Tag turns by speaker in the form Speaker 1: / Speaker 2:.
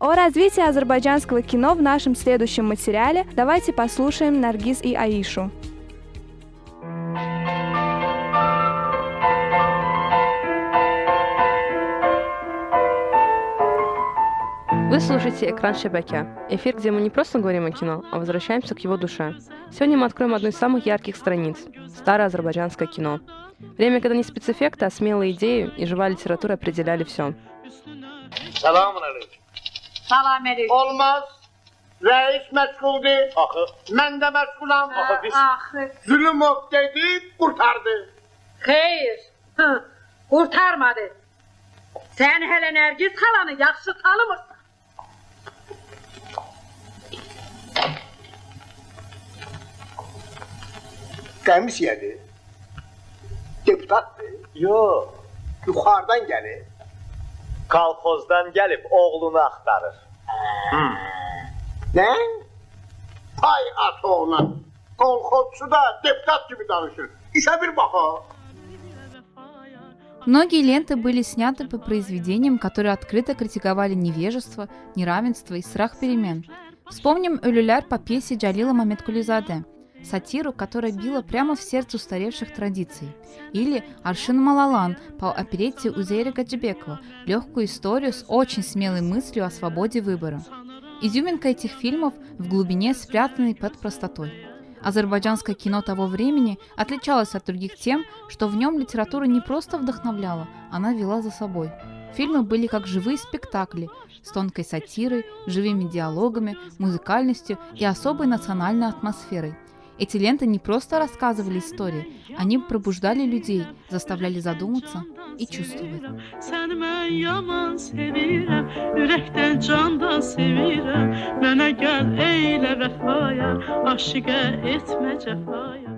Speaker 1: О развитии азербайджанского кино в нашем следующем материале давайте послушаем Наргиз и Аишу.
Speaker 2: Вы слушаете «Экран Шебеке», эфир, где мы не просто говорим о кино, а возвращаемся к его душе. Сегодня мы откроем одну из самых ярких страниц – старое азербайджанское кино. Время, когда не спецэффекты, а смелые идеи и живая литература определяли все.
Speaker 3: Salam aleyküm.
Speaker 4: Salam aleyküm.
Speaker 3: Olmaz. Reis meşguldü. Ben de meşgulam. Zulümov dedi, kurtardı.
Speaker 4: Xeyr, qurtarmadı. Sən hələ Nərgiz xalanı yaxşı tanımırsan.
Speaker 3: Qəmisiyedir. Deputatdır.
Speaker 5: Yox,
Speaker 3: Yuxarıdan gəlir.
Speaker 5: kolxozdan gəlib oğlunu axtarır.
Speaker 3: Ne? Ay ata ona. Kolxozçu da deputat gibi danışır. İşe bir baxa.
Speaker 6: Многие ленты были сняты по произведениям, которые открыто критиковали невежество, неравенство и страх перемен. Вспомним «Ölüler» по пьесе Джалила Маметкулизаде, сатиру, которая била прямо в сердце устаревших традиций. Или «Аршин Малалан» по оперетте Узейра Гаджибекова, легкую историю с очень смелой мыслью о свободе выбора. Изюминка этих фильмов в глубине, спрятанной под простотой. Азербайджанское кино того времени отличалось от других тем, что в нем литература не просто вдохновляла, она вела за собой. Фильмы были как живые спектакли, с тонкой сатирой, живыми диалогами, музыкальностью и особой национальной атмосферой. Эти ленты не просто рассказывали истории, они пробуждали людей, заставляли задуматься и чувствовать.
Speaker 7: Səni mən yaman sevirəm, ürəkdən candan sevirəm. Mənə gəl eylə vəfaya, aşiqə etmə cəfaya.